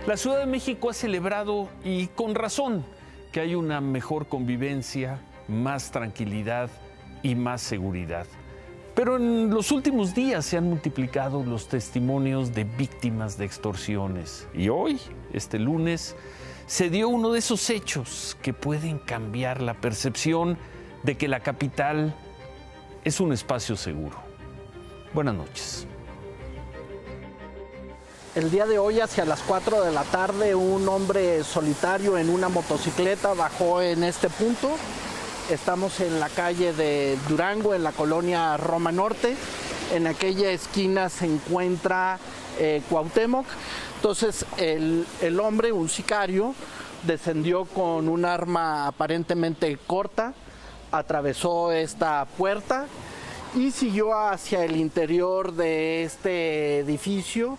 La Ciudad de México ha celebrado, y con razón, que hay una mejor convivencia, más tranquilidad y más seguridad. Pero en los últimos días se han multiplicado los testimonios de víctimas de extorsiones. Y hoy, este lunes, se dio uno de esos hechos que pueden cambiar la percepción de que la capital es un espacio seguro. Buenas noches. El día de hoy, hacia las 4 de la tarde, un hombre solitario en una motocicleta bajó en este punto. Estamos en la calle de Durango, en la colonia Roma Norte. En aquella esquina se encuentra Cuauhtémoc. Entonces, el hombre, un sicario, descendió con un arma aparentemente corta, atravesó esta puerta y siguió hacia el interior de este edificio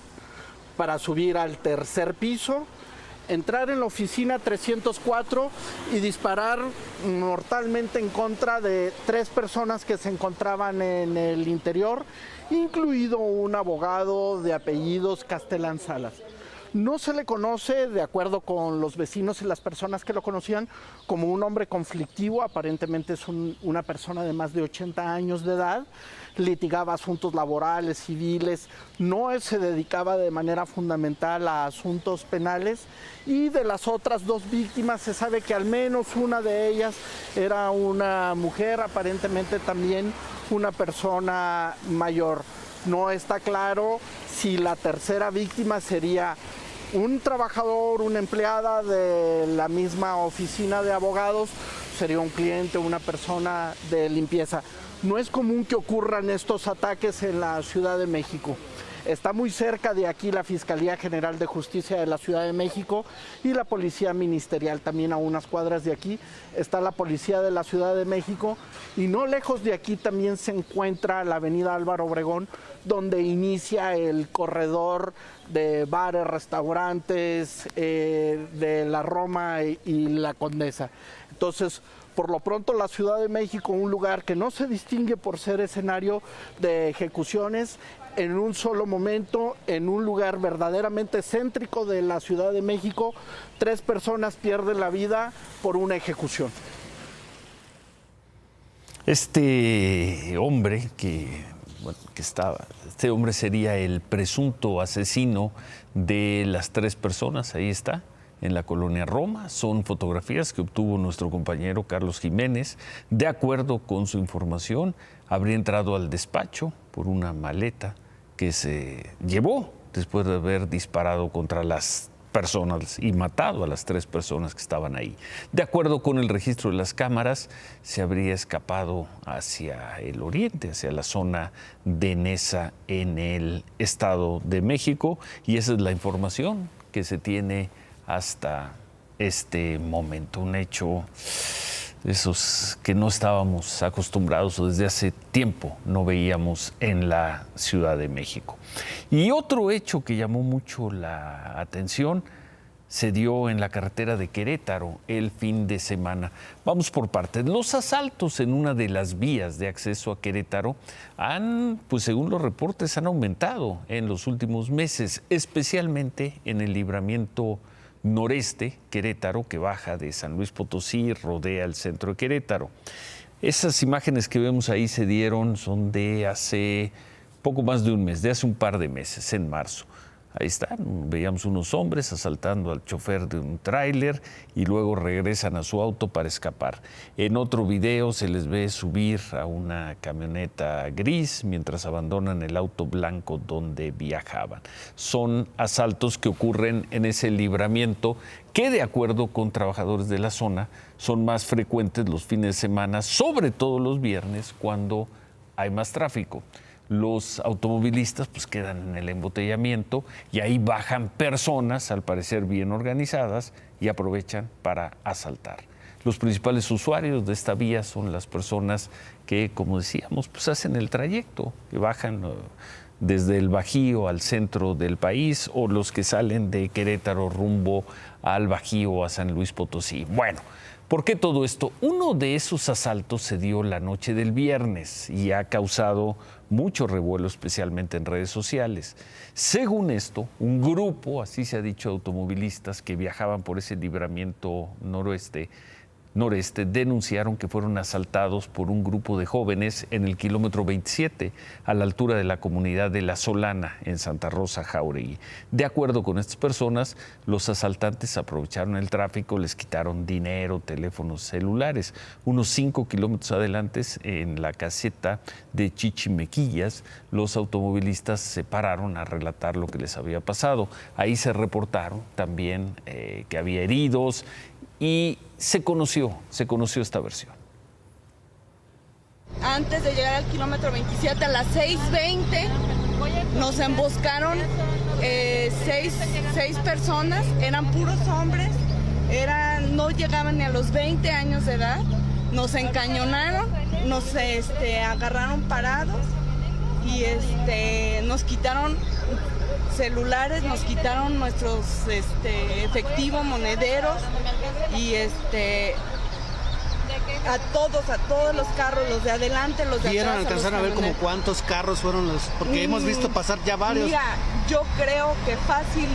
para subir al tercer piso, entrar en la oficina 304 y disparar mortalmente en contra de 3 personas que se encontraban en el interior, incluido un abogado de apellidos Castellán Salas. No se le conoce, de acuerdo con los vecinos y las personas que lo conocían, como un hombre conflictivo. Aparentemente es una persona de más de 80 años de edad, litigaba asuntos laborales, civiles, no se dedicaba de manera fundamental a asuntos penales. Y de las otras 2 víctimas se sabe que al menos una de ellas era una mujer, aparentemente también una persona mayor. No está claro si la tercera víctima sería un trabajador, una empleada de la misma oficina de abogados, sería un cliente, una persona de limpieza. No es común que ocurran estos ataques en la Ciudad de México. Está muy cerca de aquí la Fiscalía General de Justicia de la Ciudad de México y la Policía Ministerial. También a unas cuadras de aquí está la Policía de la Ciudad de México, y no lejos de aquí también se encuentra la avenida Álvaro Obregón, donde inicia el corredor de bares, restaurantes de la Roma y la Condesa. Entonces, por lo pronto, la Ciudad de México, un lugar que no se distingue por ser escenario de ejecuciones en un solo momento, en un lugar verdaderamente céntrico de la Ciudad de México, 3 personas pierden la vida por una ejecución. Este hombre este hombre sería el presunto asesino de las 3 personas. Ahí está, en la colonia Roma. Son fotografías que obtuvo nuestro compañero Carlos Jiménez. De acuerdo con su información, habría entrado al despacho por una maleta que se llevó después de haber disparado contra las personas y matado a las 3 personas que estaban ahí. De acuerdo con el registro de las cámaras, se habría escapado hacia el oriente, hacia la zona de Neza, en el Estado de México, y esa es la información que se tiene hasta este momento. Un hecho de esos que no estábamos acostumbrados o desde hace tiempo no veíamos en la Ciudad de México. Y otro hecho que llamó mucho la atención se dio en la carretera de Querétaro el fin de semana. Vamos por partes. Los asaltos en una de las vías de acceso a Querétaro pues según los reportes, han aumentado en los últimos meses, especialmente en el libramiento noreste, Querétaro, que baja de San Luis Potosí, rodea el centro de Querétaro. Esas imágenes que vemos ahí son de hace poco más de un mes, de hace un par de meses, en marzo. Ahí están, veíamos unos hombres asaltando al chofer de un tráiler y luego regresan a su auto para escapar. En otro video se les ve subir a una camioneta gris mientras abandonan el auto blanco donde viajaban. Son asaltos que ocurren en ese libramiento que, de acuerdo con trabajadores de la zona, son más frecuentes los fines de semana, sobre todo los viernes, cuando hay más tráfico. Los automovilistas pues quedan en el embotellamiento y ahí bajan personas, al parecer bien organizadas, y aprovechan para asaltar. Los principales usuarios de esta vía son las personas que, como decíamos, pues hacen el trayecto, que bajan desde el Bajío al centro del país, o los que salen de Querétaro rumbo al Bajío, a San Luis Potosí. Bueno, ¿Por qué todo esto? Uno de esos asaltos se dio la noche del viernes y ha causado mucho revuelo, especialmente en redes sociales. Según esto, un grupo, así se ha dicho, automovilistas que viajaban por ese libramiento noreste, denunciaron que fueron asaltados por un grupo de jóvenes en el kilómetro 27, a la altura de la comunidad de La Solana, en Santa Rosa, Jáuregui. De acuerdo con estas personas, los asaltantes aprovecharon el tráfico, les quitaron dinero, teléfonos celulares. Unos 5 kilómetros adelante, en la caseta de Chichimequillas, los automovilistas se pararon a relatar lo que les había pasado. Ahí se reportaron también que había heridos, y se conoció esta versión. Antes de llegar al kilómetro 27, a las 6:20, nos emboscaron seis personas, eran puros hombres, no llegaban ni a los 20 años de edad, nos encañonaron, nos agarraron parados y nos quitaron celulares, nos quitaron nuestros efectivo, monederos y a todos los carros, los de adelante, los de atrás. ¿Vieron, alcanzaron a ver como cuántos carros fueron los? Porque hemos visto pasar ya varios. Mira, yo creo que fácil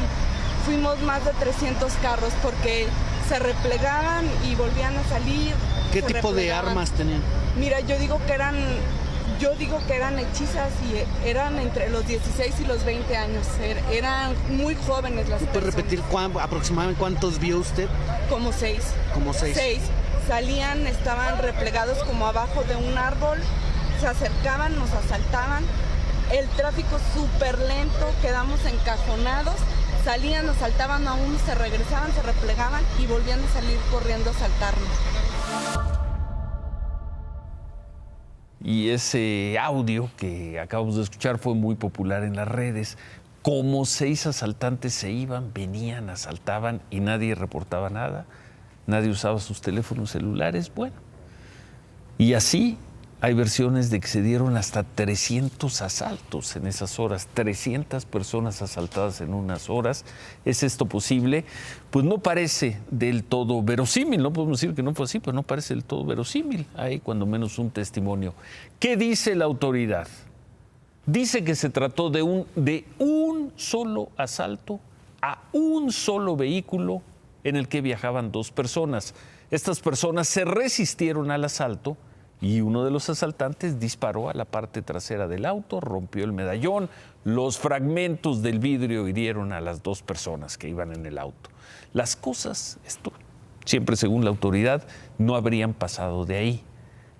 fuimos más de 300 carros porque se replegaban y volvían a salir. ¿Qué tipo de armas tenían? Mira, yo digo que eran hechizas y eran entre los 16 y los 20 años. Eran muy jóvenes las personas. ¿Puede repetir aproximadamente cuántos vio usted? Como 6. Como 6. 6. Salían, estaban replegados como abajo de un árbol, se acercaban, nos asaltaban. El tráfico súper lento, quedamos encajonados. Salían, nos saltaban a uno, se regresaban, se replegaban y volvían a salir corriendo a asaltarnos. Y ese audio que acabamos de escuchar fue muy popular en las redes. Como 6 asaltantes se iban, venían, asaltaban y nadie reportaba nada. Nadie usaba sus teléfonos celulares. Bueno, y así hay versiones de que se dieron hasta 300 asaltos en esas horas, 300 personas asaltadas en unas horas. ¿Es esto posible? Pues no parece del todo verosímil, no podemos decir que no fue así, pero no parece del todo verosímil. Hay cuando menos un testimonio. ¿Qué dice la autoridad? Dice que se trató de un solo asalto a un solo vehículo en el que viajaban 2 personas. Estas personas se resistieron al asalto y uno de los asaltantes disparó a la parte trasera del auto, rompió el medallón. Los fragmentos del vidrio hirieron a las 2 personas que iban en el auto. Las cosas, esto siempre según la autoridad, no habrían pasado de ahí.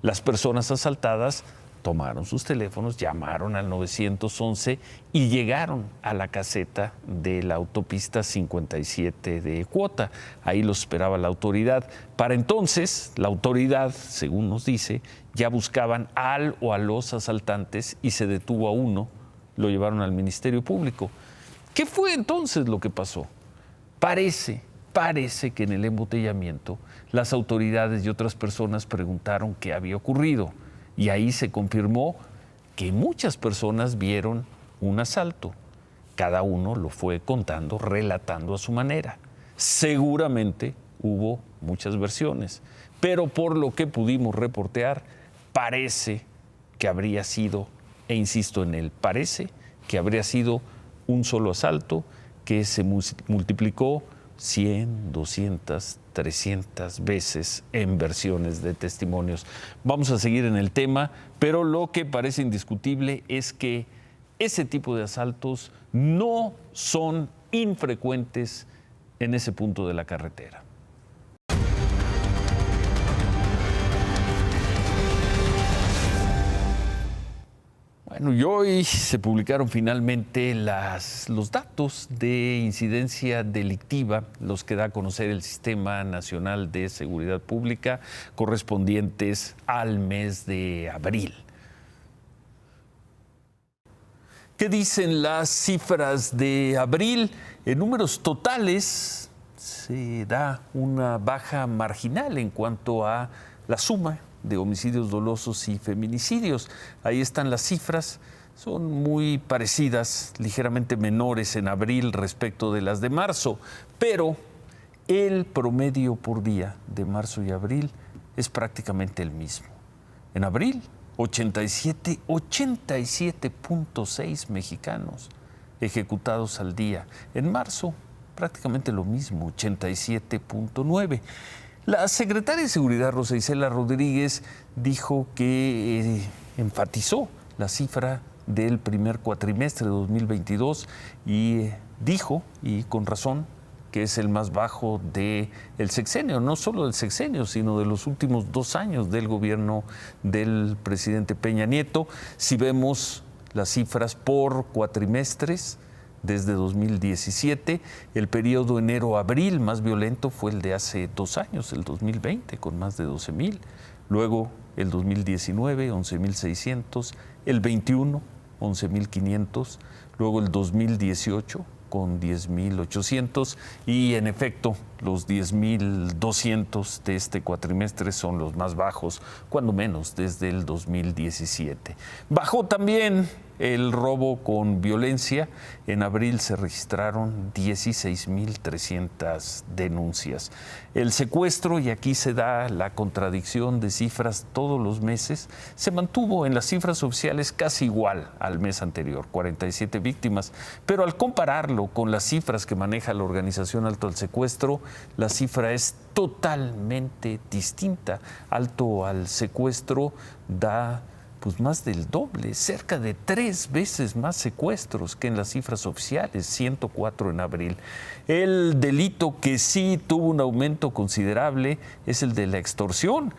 Las personas asaltadas tomaron sus teléfonos, llamaron al 911 y llegaron a la caseta de la autopista 57 de Cuota. Ahí los esperaba la autoridad. Para entonces, la autoridad, según nos dice, ya buscaban al o a los asaltantes y se detuvo a uno, lo llevaron al Ministerio Público. ¿Qué fue entonces lo que pasó? Parece que en el embotellamiento las autoridades y otras personas preguntaron qué había ocurrido. Y ahí se confirmó que muchas personas vieron un asalto. Cada uno lo fue contando, relatando a su manera. Seguramente hubo muchas versiones, pero por lo que pudimos reportear, parece que habría sido, e insisto en el parece, que habría sido un solo asalto que se multiplicó 100, 200, 300 veces en versiones de testimonios. Vamos a seguir en el tema, pero lo que parece indiscutible es que ese tipo de asaltos no son infrecuentes en ese punto de la carretera. Bueno, y hoy se publicaron finalmente los datos de incidencia delictiva, los que da a conocer el Sistema Nacional de Seguridad Pública, correspondientes al mes de abril. ¿Qué dicen las cifras de abril? En números totales se da una baja marginal en cuanto a la suma de homicidios dolosos y feminicidios. Ahí están las cifras, son muy parecidas, ligeramente menores en abril respecto de las de marzo, pero el promedio por día de marzo y abril es prácticamente el mismo. En abril, 87.6 mexicanos ejecutados al día. En marzo, prácticamente lo mismo, 87.9. La secretaria de Seguridad, Rosa Isela Rodríguez, dijo que enfatizó la cifra del primer cuatrimestre de 2022 y dijo, y con razón, que es el más bajo del sexenio, no solo del sexenio, sino de los últimos 2 años del gobierno del presidente Peña Nieto. Si vemos las cifras por cuatrimestres, desde 2017, el periodo enero-abril más violento fue el de hace 2 años, el 2020, con más de 12,000. Luego el 2019, 11,600. El 21, 11,500. Luego el 2018, con 10,800. Y en efecto, los 10,200 de este cuatrimestre son los más bajos, cuando menos desde el 2017. Bajó también el robo con violencia. En abril se registraron 16,300 denuncias. El secuestro, y aquí se da la contradicción de cifras todos los meses, se mantuvo en las cifras oficiales casi igual al mes anterior, 47 víctimas. Pero al compararlo con las cifras que maneja la Organización Alto al Secuestro, la cifra es totalmente distinta. Alto al Secuestro da pues más del doble, cerca de 3 veces más secuestros que en las cifras oficiales, 104 en abril. El delito que sí tuvo un aumento considerable es el de la extorsión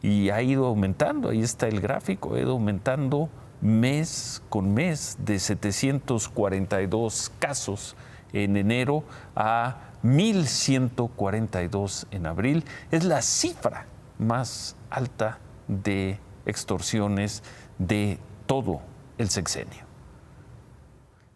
y ha ido aumentando, ahí está el gráfico, ha ido aumentando mes con mes de 742 casos en enero a 1,142 en abril. Es la cifra más alta de extorsiones de todo el sexenio.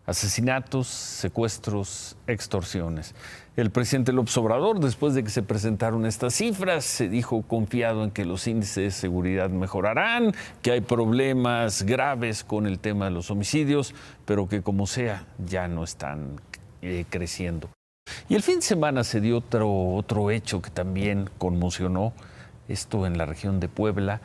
Asesinatos, secuestros, extorsiones. El presidente López Obrador, después de que se presentaron estas cifras, se dijo confiado en que los índices de seguridad mejorarán, que hay problemas graves con el tema de los homicidios, pero que como sea ya no están creciendo. Y el fin de semana se dio otro hecho que también conmocionó, esto en la región de Puebla.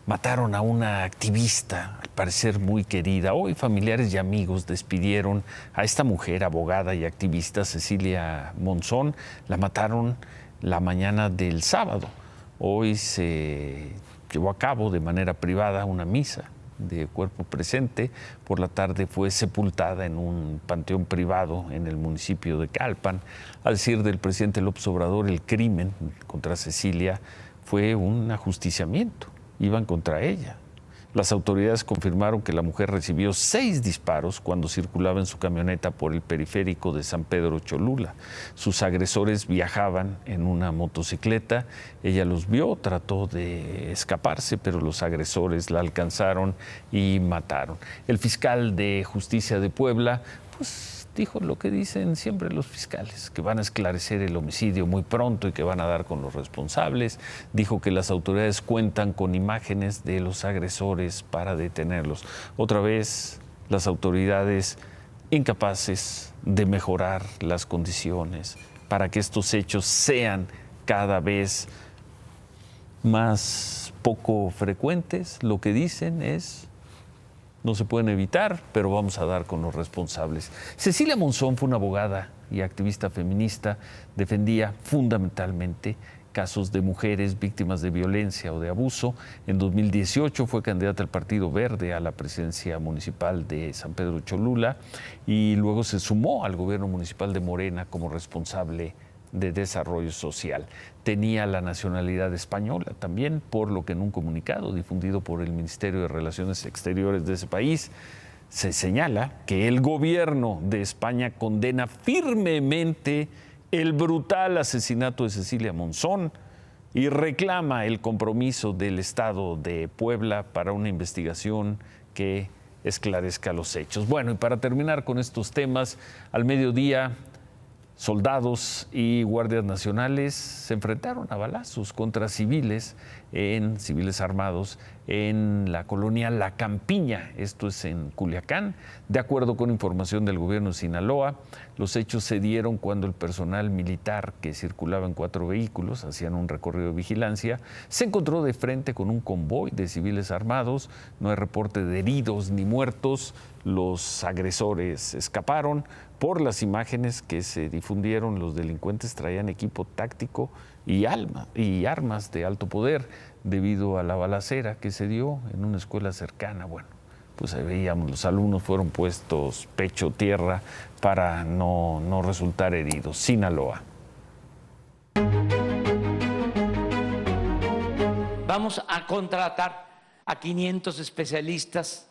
Mataron a una activista, al parecer muy querida. Hoy familiares y amigos despidieron a esta mujer, abogada y activista, Cecilia Monzón. La mataron la mañana del sábado. Hoy se llevó a cabo de manera privada una misa de cuerpo presente. Por la tarde fue sepultada en un panteón privado en el municipio de Calpan. Al decir del presidente López Obrador, el crimen contra Cecilia fue un ajusticiamiento. Iban contra ella. Las autoridades confirmaron que la mujer recibió 6 disparos cuando circulaba en su camioneta por el periférico de San Pedro Cholula. Sus agresores viajaban en una motocicleta. Ella los vio, trató de escaparse, pero los agresores la alcanzaron y mataron. El fiscal de Justicia de Puebla, pues, dijo lo que dicen siempre los fiscales, que van a esclarecer el homicidio muy pronto y que van a dar con los responsables. Dijo que las autoridades cuentan con imágenes de los agresores para detenerlos. Otra vez, las autoridades incapaces de mejorar las condiciones para que estos hechos sean cada vez más poco frecuentes. Lo que dicen es: no se pueden evitar, pero vamos a dar con los responsables. Cecilia Monzón fue una abogada y activista feminista. Defendía fundamentalmente casos de mujeres víctimas de violencia o de abuso. En 2018 fue candidata al Partido Verde a la presidencia municipal de San Pedro Cholula y luego se sumó al gobierno municipal de Morena como responsable de desarrollo social. Tenía la nacionalidad española también, por lo que en un comunicado difundido por el Ministerio de Relaciones Exteriores de ese país se señala que el gobierno de España condena firmemente el brutal asesinato de Cecilia Monzón y reclama el compromiso del Estado de Puebla para una investigación que esclarezca los hechos. Bueno, y para terminar con estos temas, al mediodía, soldados y guardias nacionales se enfrentaron a balazos contra civiles armados en la colonia La Campiña, esto es en Culiacán. De acuerdo con información del gobierno de Sinaloa, los hechos se dieron cuando el personal militar que circulaba en 4 vehículos, hacían un recorrido de vigilancia, se encontró de frente con un convoy de civiles armados. No hay reporte de heridos ni muertos. Los agresores escaparon. Por las imágenes que se difundieron, los delincuentes traían equipo táctico y armas de alto poder debido a la balacera que se dio en una escuela cercana. Bueno, pues ahí veíamos, los alumnos fueron puestos pecho tierra para no resultar heridos. Sinaloa. Vamos a contratar a 500 especialistas,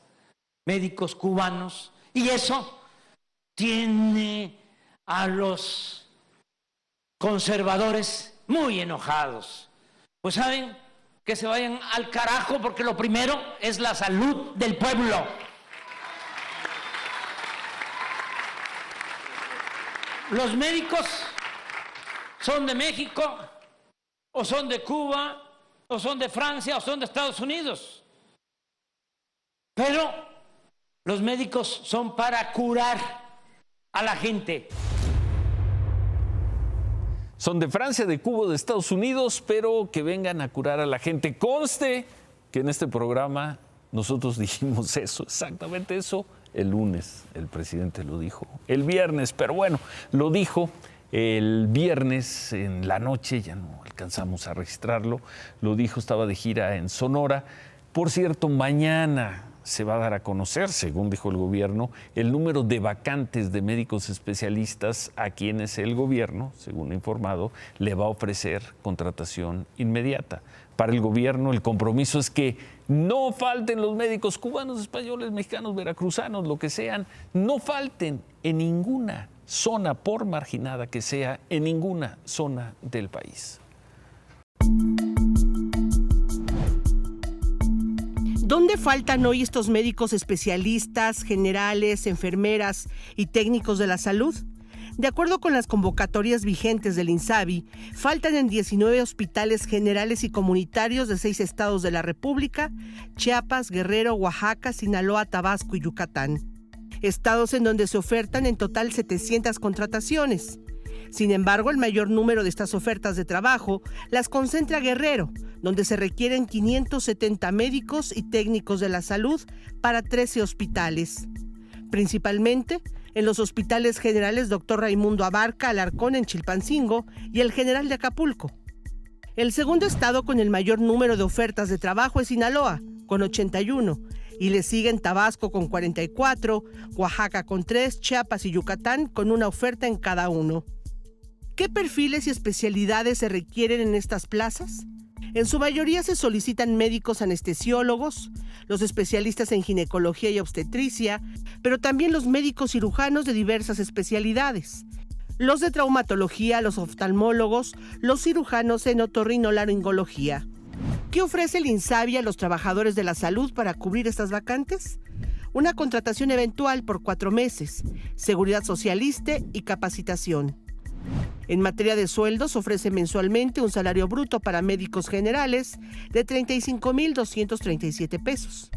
médicos cubanos, y eso tiene a los conservadores muy enojados. Pues saben, que se vayan al carajo, porque lo primero es la salud del pueblo. Los médicos son de México, o son de Cuba, o son de Francia, o son de Estados Unidos. Pero los médicos son para curar a la gente. Son de Francia, de Cuba, de Estados Unidos, pero que vengan a curar a la gente. Conste que en este programa nosotros dijimos eso, exactamente eso, el lunes. El presidente lo dijo el viernes, pero bueno, lo dijo el viernes en la noche, ya no alcanzamos a registrarlo. Lo dijo, estaba de gira en Sonora. Por cierto, mañana se va a dar a conocer, según dijo el gobierno, el número de vacantes de médicos especialistas a quienes el gobierno, según ha informado, le va a ofrecer contratación inmediata. Para el gobierno el compromiso es que no falten los médicos cubanos, españoles, mexicanos, veracruzanos, lo que sean, no falten en ninguna zona, por marginada que sea, en ninguna zona del país. ¿Dónde faltan hoy estos médicos especialistas, generales, enfermeras y técnicos de la salud? De acuerdo con las convocatorias vigentes del INSABI, faltan en 19 hospitales generales y comunitarios de 6 estados de la República: Chiapas, Guerrero, Oaxaca, Sinaloa, Tabasco y Yucatán. Estados en donde se ofertan en total 700 contrataciones. Sin embargo, el mayor número de estas ofertas de trabajo las concentra Guerrero, donde se requieren 570 médicos y técnicos de la salud para 13 hospitales. Principalmente en los hospitales generales Dr. Raimundo Abarca Alarcón en Chilpancingo y el General de Acapulco. El segundo estado con el mayor número de ofertas de trabajo es Sinaloa, con 81, y le siguen Tabasco con 44, Oaxaca con 3, Chiapas y Yucatán con una oferta en cada uno. ¿Qué perfiles y especialidades se requieren en estas plazas? En su mayoría se solicitan médicos anestesiólogos, los especialistas en ginecología y obstetricia, pero también los médicos cirujanos de diversas especialidades, los de traumatología, los oftalmólogos, los cirujanos en otorrinolaringología. ¿Qué ofrece el INSABI a los trabajadores de la salud para cubrir estas vacantes? Una contratación eventual por 4 meses, seguridad social ISSSTE y capacitación. En materia de sueldos, ofrece mensualmente un salario bruto para médicos generales de 35,237 pesos.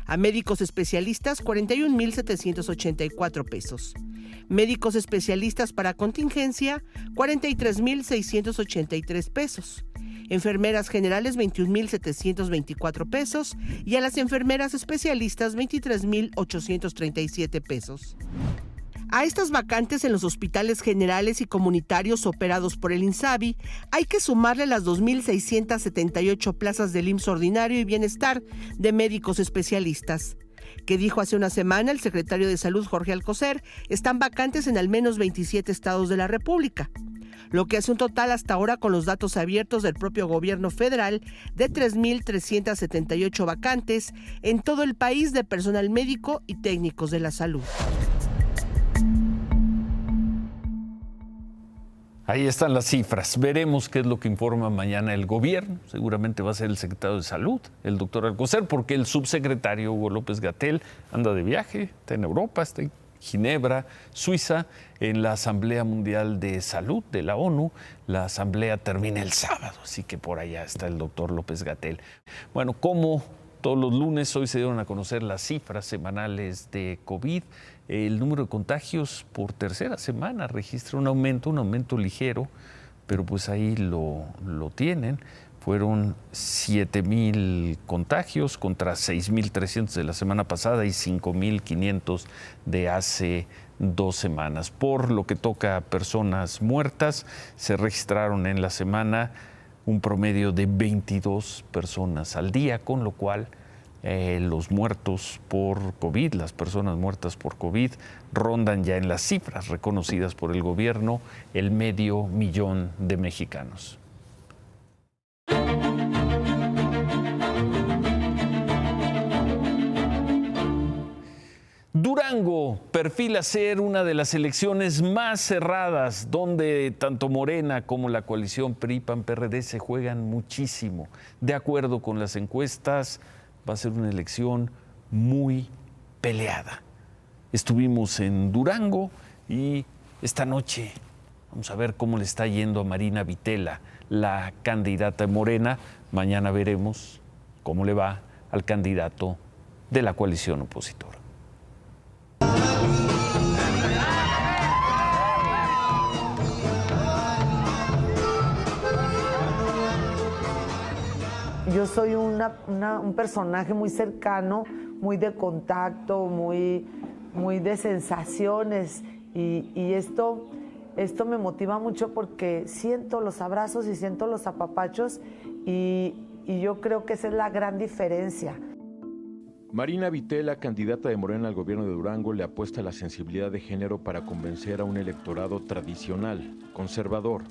A médicos especialistas, 41,784 pesos. Médicos especialistas para contingencia, 43,683 pesos. Enfermeras generales, 21,724 pesos. Y a las enfermeras especialistas, 23,837 pesos. A estas vacantes en los hospitales generales y comunitarios operados por el INSABI hay que sumarle las 2,678 plazas del IMSS ordinario y bienestar de médicos especialistas, que dijo hace una semana el secretario de Salud Jorge Alcocer, están vacantes en al menos 27 estados de la República, lo que hace un total hasta ahora con los datos abiertos del propio gobierno federal de 3,378 vacantes en todo el país de personal médico y técnicos de la salud. Ahí están las cifras. Veremos qué es lo que informa mañana el gobierno. Seguramente va a ser el secretario de Salud, el doctor Alcocer, porque el subsecretario Hugo López-Gatell anda de viaje, está en Europa, está en Ginebra, Suiza, en la Asamblea Mundial de Salud de la ONU. La asamblea termina el sábado, así que por allá está el doctor López-Gatell. Bueno, ¿cómo todos los lunes. Hoy se dieron a conocer las cifras semanales de COVID. El número de contagios por tercera semana registra un aumento ligero, pero pues ahí lo tienen. Fueron 7,000 contagios contra 6,300 de la semana pasada y 5,500 de hace 2 semanas. Por lo que toca a personas muertas, se registraron en la semana un promedio de 22 personas al día, con lo cual los muertos por COVID, las personas muertas por COVID, rondan ya en las cifras reconocidas por el gobierno el 500,000 de mexicanos. Durango perfila ser una de las elecciones más cerradas, donde tanto Morena como la coalición PRI-PAN-PRD se juegan muchísimo. De acuerdo con las encuestas, va a ser una elección muy peleada. Estuvimos en Durango y esta noche vamos a ver cómo le está yendo a Marina Vitela, la candidata de Morena. Mañana veremos cómo le va al candidato de la coalición opositora. Yo soy un personaje muy cercano, muy de contacto, muy de sensaciones y esto me motiva mucho porque siento los abrazos y siento los apapachos y yo creo que esa es la gran diferencia. Marina Vitela, candidata de Morena al gobierno de Durango, le apuesta a la sensibilidad de género para convencer a un electorado tradicional, conservador.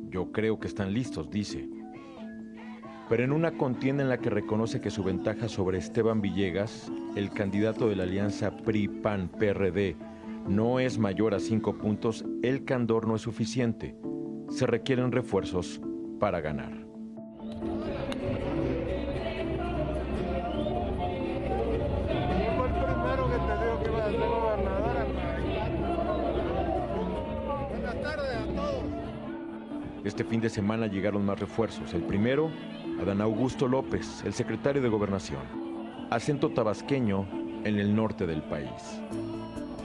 Yo creo que están listos, dice. Pero en una contienda en la que reconoce que su ventaja sobre Esteban Villegas, el candidato de la alianza PRI-PAN-PRD, no es mayor a 5 puntos, el candor no es suficiente. Se requieren refuerzos para ganar. Este fin de semana llegaron más refuerzos. El primero, Adán Augusto López, el secretario de Gobernación, acento tabasqueño en el norte del país.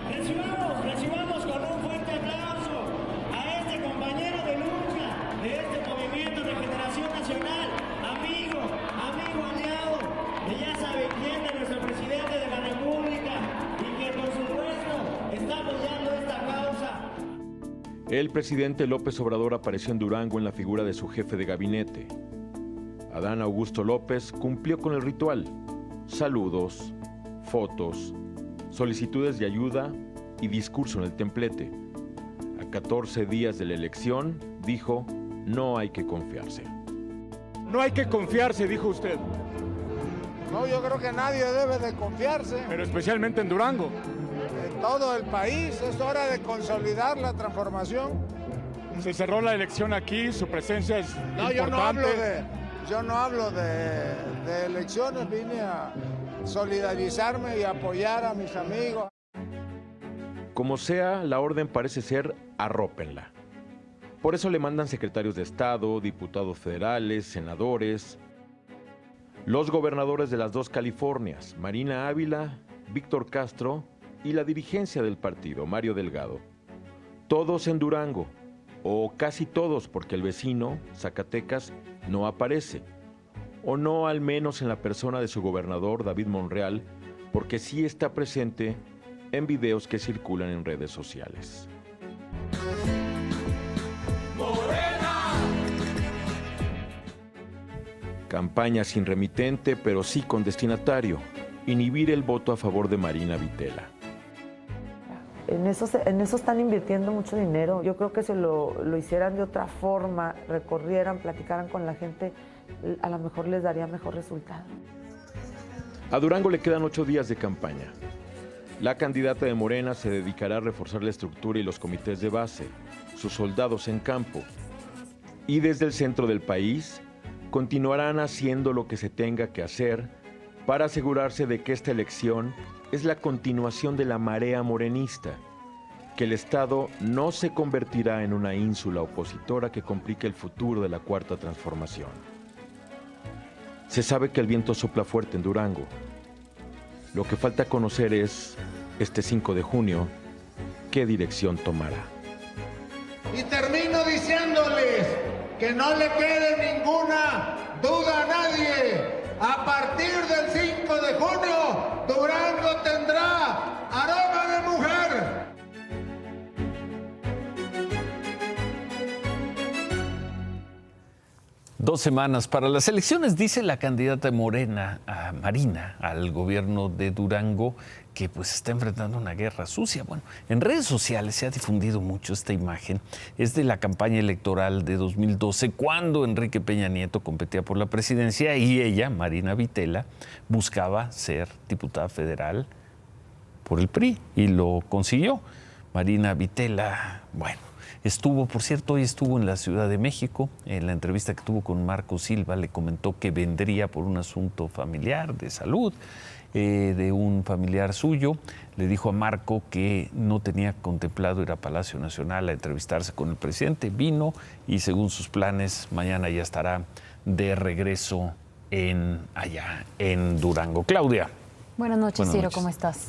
Recibamos con un fuerte aplauso a este compañero de lucha de este movimiento de Regeneración Nacional, amigo, aliado, que ya sabe quién de nuestro presidente de la República y que por supuesto está apoyando esta causa. El presidente López Obrador apareció en Durango en la figura de su jefe de gabinete. Adán Augusto López cumplió con el ritual: saludos, fotos, solicitudes de ayuda y discurso en el templete. A 14 días de la elección, dijo, no hay que confiarse. No hay que confiarse, dijo usted. No, yo creo que nadie debe de confiarse. Pero especialmente en Durango. En todo el país, es hora de consolidar la transformación. Se cerró la elección aquí, su presencia es importante. Yo no hablo de elecciones, vine a solidarizarme y apoyar a mis amigos. Como sea, la orden parece ser arrópenla. Por eso le mandan secretarios de Estado, diputados federales, senadores, los gobernadores de las 2 Californias, Marina Ávila, Víctor Castro y la dirigencia del partido, Mario Delgado. Todos en Durango, o casi todos, porque el vecino, Zacatecas, no aparece, o no al menos en la persona de su gobernador, David Monreal, porque sí está presente en videos que circulan en redes sociales. Campaña sin remitente, pero sí con destinatario: inhibir el voto a favor de Marina Vitela. En eso están invirtiendo mucho dinero. Yo creo que si lo hicieran de otra forma, recorrieran, platicaran con la gente, a lo mejor les daría mejor resultado. A Durango le quedan 8 días de campaña. La candidata de Morena se dedicará a reforzar la estructura y los comités de base, sus soldados en campo. Y desde el centro del país, continuarán haciendo lo que se tenga que hacer para asegurarse de que esta elección es la continuación de la marea morenista, que el Estado no se convertirá en una ínsula opositora que complique el futuro de la Cuarta Transformación. Se sabe que el viento sopla fuerte en Durango. Lo que falta conocer es, este 5 de junio, qué dirección tomará. Y termino diciéndoles que no le quede ninguna duda a nadie. A partir del 5 de junio, Durango tendrá aroma de mujer. Dos semanas para las elecciones, dice la candidata Morena, Marina, al gobierno de Durango, que pues está enfrentando una guerra sucia. Bueno, en redes sociales se ha difundido mucho esta imagen. Es de la campaña electoral de 2012, cuando Enrique Peña Nieto competía por la presidencia y ella, Marina Vitela, buscaba ser diputada federal por el PRI y lo consiguió. Marina Vitela, bueno, por cierto, hoy estuvo en la Ciudad de México. En la entrevista que tuvo con Marco Silva le comentó que vendría por un asunto familiar, de salud, de un familiar suyo. Le dijo a Marco que no tenía contemplado ir a Palacio Nacional a entrevistarse con el presidente. Vino y según sus planes, mañana ya estará de regreso allá en Durango. Claudia. Buenas noches, Ciro, ¿cómo estás?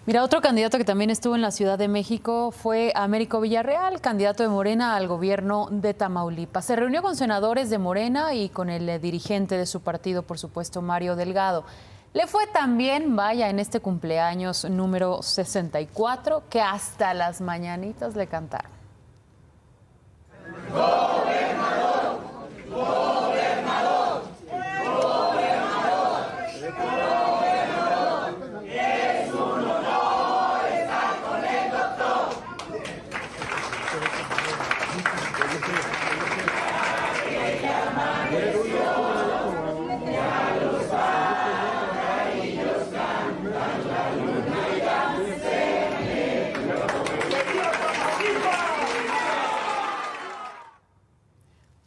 Mira, otro candidato que también estuvo en la Ciudad de México fue Américo Villarreal, candidato de Morena al gobierno de Tamaulipas. Se reunió con senadores de Morena y con el dirigente de su partido, por supuesto, Mario Delgado. Le fue tan bien, vaya, en este cumpleaños número 64, que hasta las mañanitas le cantaron. ¡Gobernador! ¡Gobernador!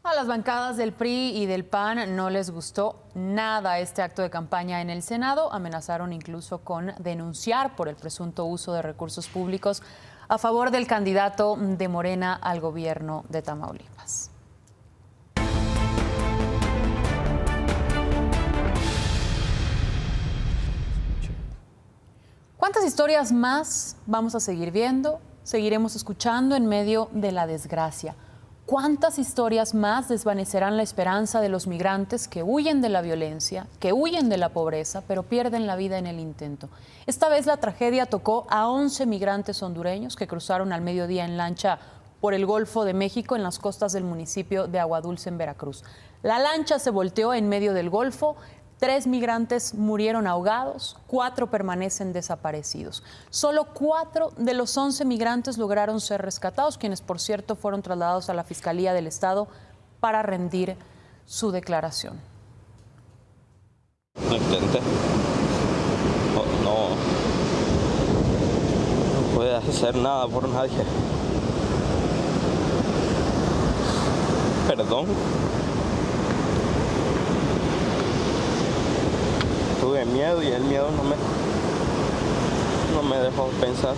A las bancadas del PRI y del PAN no les gustó nada este acto de campaña en el Senado. Amenazaron incluso con denunciar por el presunto uso de recursos públicos a favor del candidato de Morena al gobierno de Tamaulipas. ¿Cuántas historias más vamos a seguir viendo? Seguiremos escuchando en medio de la desgracia. ¿Cuántas historias más desvanecerán la esperanza de los migrantes que huyen de la violencia, que huyen de la pobreza, pero pierden la vida en el intento? Esta vez la tragedia tocó a 11 migrantes hondureños que cruzaron al mediodía en lancha por el Golfo de México en las costas del municipio de Aguadulce, en Veracruz. La lancha se volteó en medio del Golfo. 3 migrantes murieron ahogados, 4 permanecen desaparecidos. Solo 4 de los 11 migrantes lograron ser rescatados, quienes, por cierto, fueron trasladados a la Fiscalía del Estado para rendir su declaración. No intenté. No puede hacer nada por nadie. Perdón. Tuve miedo y el miedo no me dejó pensar.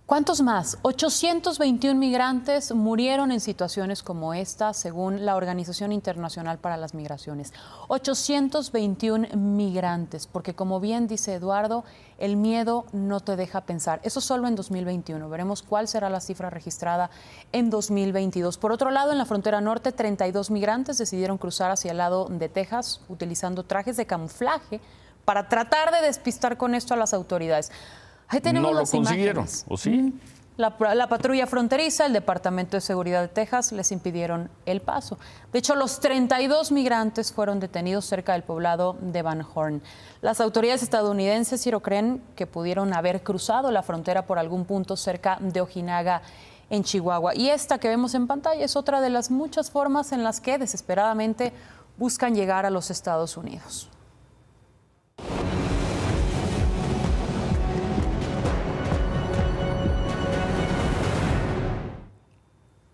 ¿Cuántos más? 821 migrantes murieron en situaciones como esta, según la Organización Internacional para las Migraciones. 821 migrantes, porque como bien dice Eduardo, el miedo no te deja pensar. Eso solo en 2021. Veremos cuál será la cifra registrada en 2022. Por otro lado, en la frontera norte, 32 migrantes decidieron cruzar hacia el lado de Texas utilizando trajes de camuflaje para tratar de despistar con esto a las autoridades. Ahí tenemos no lo consiguieron, imágenes. ¿o sí? La patrulla fronteriza, el Departamento de Seguridad de Texas les impidieron el paso. De hecho, los 32 migrantes fueron detenidos cerca del poblado de Van Horn. Las autoridades estadounidenses, Ciro, creen que pudieron haber cruzado la frontera por algún punto cerca de Ojinaga, en Chihuahua. Y esta que vemos en pantalla es otra de las muchas formas en las que desesperadamente buscan llegar a los Estados Unidos.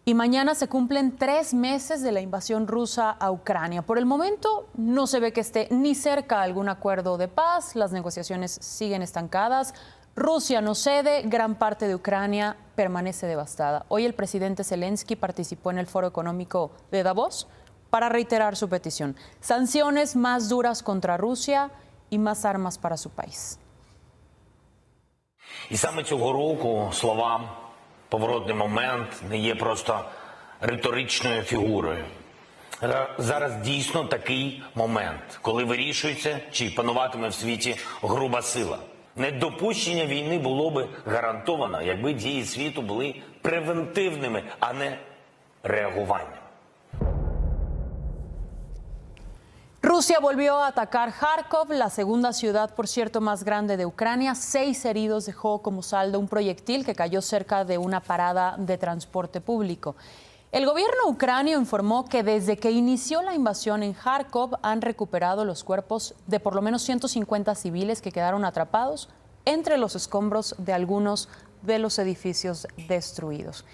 Y mañana se cumplen 3 meses de la invasión rusa a Ucrania. Por el momento no se ve que esté ni cerca algún acuerdo de paz, las negociaciones siguen estancadas. Rusia no cede, gran parte de Ucrania permanece devastada. Hoy el presidente Zelensky participó en el Foro Económico de Davos para reiterar su petición. Sanciones más duras contra Rusia y más armas para su país. І саме цього року словам «поворотний момент» не є просто риторичною фігурою. Зараз дійсно такий момент, коли вирішується, чи пануватиме в світі груба сила. Недопущення війни було би гарантовано, якби дії світу були превентивними, а не реагуванням. Rusia volvió a atacar Kharkov, la segunda ciudad, por cierto, más grande de Ucrania. 6 heridos dejó como saldo un proyectil que cayó cerca de una parada de transporte público. El gobierno ucranio informó que desde que inició la invasión en Kharkov han recuperado los cuerpos de por lo menos 150 civiles que quedaron atrapados entre los escombros de algunos de los edificios destruidos.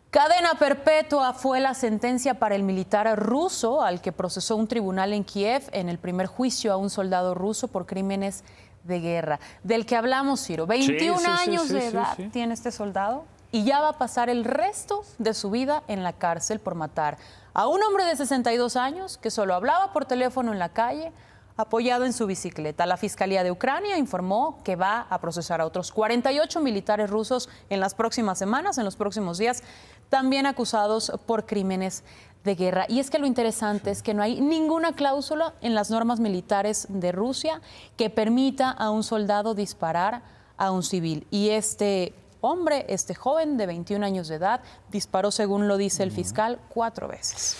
Cadena perpetua fue la sentencia para el militar ruso al que procesó un tribunal en Kiev en el primer juicio a un soldado ruso por crímenes de guerra. Del que hablamos, Ciro. 21 años de edad tiene este soldado y ya va a pasar el resto de su vida en la cárcel por matar a un hombre de 62 años que solo hablaba por teléfono en la calle, apoyado en su bicicleta. La Fiscalía de Ucrania informó que va a procesar a otros 48 militares rusos en las próximas semanas, en los próximos días, también acusados por crímenes de guerra. Y es que lo interesante es que no hay ninguna cláusula en las normas militares de Rusia que permita a un soldado disparar a un civil. Y este hombre, este joven de 21 años de edad, disparó, según lo dice el fiscal, 4 veces.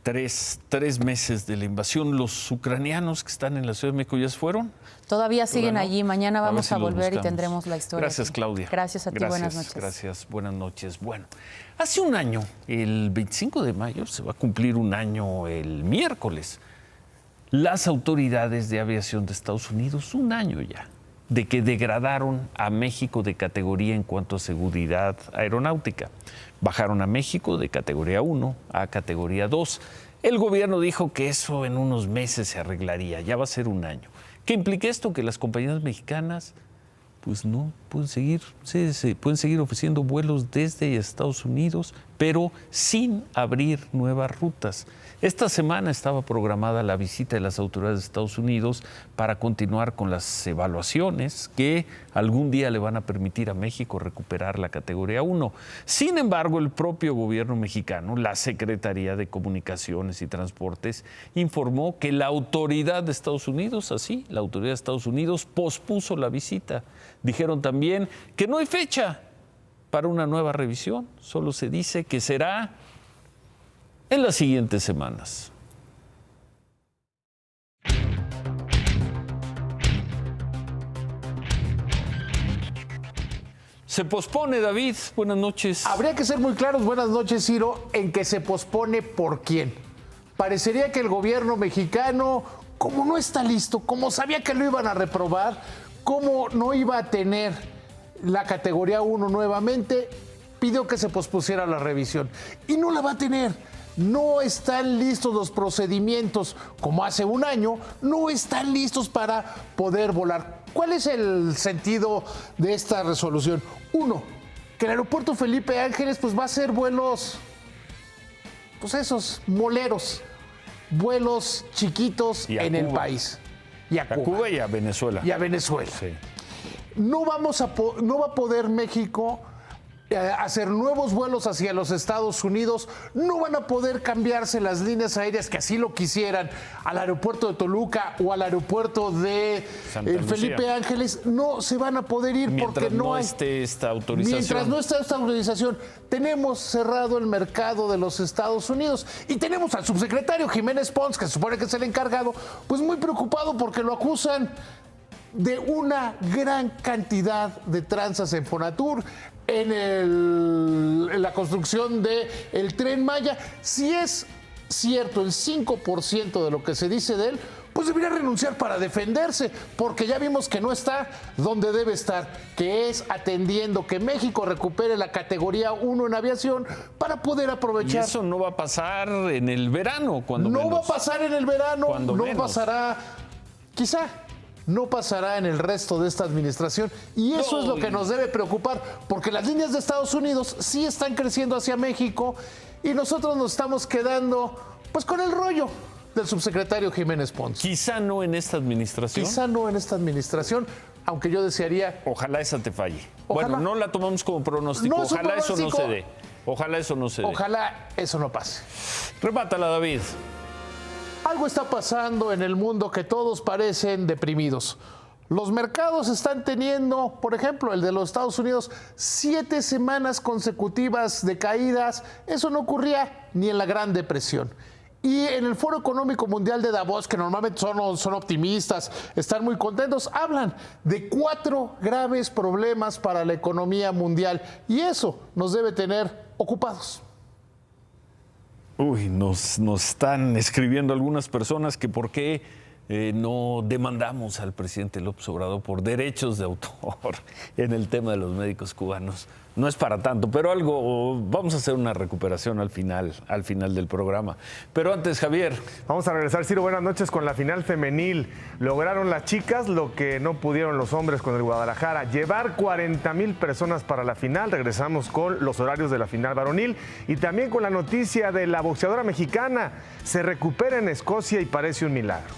Tres meses de la invasión. ¿Los ucranianos que están en la Ciudad de México ya se fueron? Todavía siguen ¿no? allí. Mañana vamos a volver y buscamos. tendremos la historia. Gracias, aquí. Claudia. Gracias a ti. Buenas noches. Gracias. Buenas noches. Bueno, hace un año, el 25 de mayo, se va a cumplir un año el miércoles. Las autoridades de aviación de Estados Unidos, un año ya, de que degradaron a México de categoría en cuanto a seguridad aeronáutica. Bajaron a México de categoría 1 a categoría 2. El gobierno dijo que eso en unos meses se arreglaría, ya va a ser un año. ¿Qué implica esto? Que las compañías mexicanas pues no pueden seguir, pueden seguir ofreciendo vuelos desde Estados Unidos, pero sin abrir nuevas rutas. Esta semana estaba programada la visita de las autoridades de Estados Unidos para continuar con las evaluaciones que algún día le van a permitir a México recuperar la categoría 1. Sin embargo, el propio gobierno mexicano, la Secretaría de Comunicaciones y Transportes, informó que la autoridad de Estados Unidos, la autoridad de Estados Unidos pospuso la visita. Dijeron también que no hay fecha para una nueva revisión, solo se dice que será en las siguientes semanas. Se pospone, David. Buenas noches. Habría que ser muy claros, buenas noches, Ciro, en que se pospone por quién. Parecería que el gobierno mexicano, como no está listo, como sabía que lo iban a reprobar, como no iba a tener la categoría 1 nuevamente, pidió que se pospusiera la revisión. Y no la va a tener. No están listos los procedimientos, como hace un año, no están listos para poder volar. ¿Cuál es el sentido de esta resolución? Uno, que el aeropuerto Felipe Ángeles pues va a hacer vuelos, pues esos moleros, vuelos chiquitos en el país. Y a Cuba y a Venezuela. Y a Venezuela. Sí. No va a poder México hacer nuevos vuelos hacia los Estados Unidos, no van a poder cambiarse las líneas aéreas que así lo quisieran al aeropuerto de Toluca o al aeropuerto de Felipe Ángeles, no se van a poder ir porque no esté esta autorización. Mientras no esté esta autorización, tenemos cerrado el mercado de los Estados Unidos y tenemos al subsecretario Jiménez Pons, que se supone que es el encargado, pues muy preocupado porque lo acusan de una gran cantidad de tranzas en Fonatur, en la construcción del Tren Maya. Si es cierto el 5% de lo que se dice de él, pues debería renunciar para defenderse, porque ya vimos que no está donde debe estar, que es atendiendo que México recupere la categoría 1 en aviación para poder aprovechar. Y eso no va a pasar en el verano, cuando no menos. No va a pasar en el verano, cuando no menos. Pasará, quizá no pasará en el resto de esta administración y eso es lo que nos debe preocupar, porque las líneas de Estados Unidos sí están creciendo hacia México y nosotros nos estamos quedando pues con el rollo del subsecretario Jiménez Pons. Quizá no en esta administración. Quizá no en esta administración, aunque yo desearía... Ojalá esa te falle. Ojalá. Bueno, no la tomamos como pronóstico. No es un Ojalá eso no pronóstico. se dé. Ojalá eso no se dé. Ojalá eso no pase. Remátala, David. Algo está pasando en el mundo que todos parecen deprimidos. Los mercados están teniendo, por ejemplo, el de los Estados Unidos, 7 semanas consecutivas de caídas. Eso no ocurría ni en la Gran Depresión. Y en el Foro Económico Mundial de Davos, que normalmente son optimistas, están muy contentos, hablan de 4 graves problemas para la economía mundial. Y eso nos debe tener ocupados. Uy, nos están escribiendo algunas personas que por qué no demandamos al presidente López Obrador por derechos de autor en el tema de los médicos cubanos. No es para tanto, pero vamos a hacer una recuperación al final del programa. Pero antes, Javier. Vamos a regresar, Ciro, buenas noches, con la final femenil. Lograron las chicas lo que no pudieron los hombres con el Guadalajara, llevar 40,000 personas para la final. Regresamos con los horarios de la final varonil y también con la noticia de la boxeadora mexicana. Se recupera en Escocia y parece un milagro.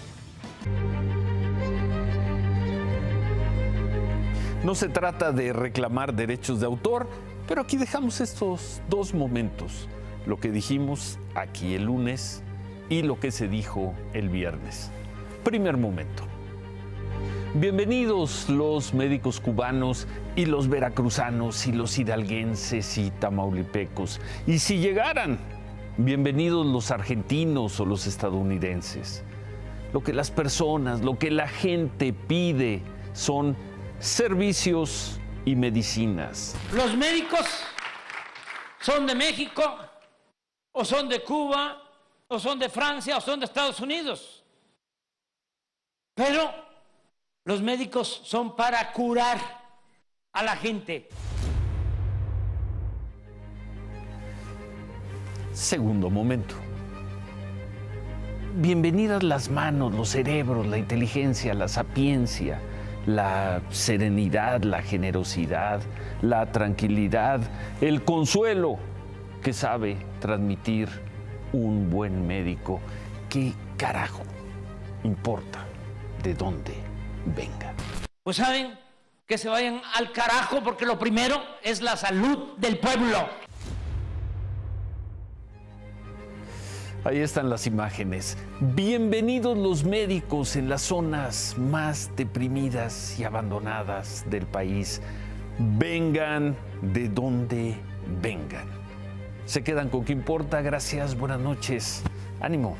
No se trata de reclamar derechos de autor, pero aquí dejamos estos 2 momentos, lo que dijimos aquí el lunes y lo que se dijo el viernes. Primer momento. Bienvenidos los médicos cubanos y los veracruzanos y los hidalguenses y tamaulipecos. Y si llegaran, bienvenidos los argentinos o los estadounidenses. Lo que las personas, lo que la gente pide son servicios y medicinas. Los médicos son de México, o son de Cuba, o son de Francia, o son de Estados Unidos. Pero los médicos son para curar a la gente. Segundo momento. Bienvenidas las manos, los cerebros, la inteligencia, la sapiencia, la serenidad, la generosidad, la tranquilidad, el consuelo que sabe transmitir un buen médico. ¿Qué carajo importa de dónde venga? Pues saben, que se vayan al carajo, porque lo primero es la salud del pueblo. Ahí están las imágenes. Bienvenidos los médicos en las zonas más deprimidas y abandonadas del país. Vengan de donde vengan. Se quedan con ¿Qué importa? Gracias, buenas noches. Ánimo.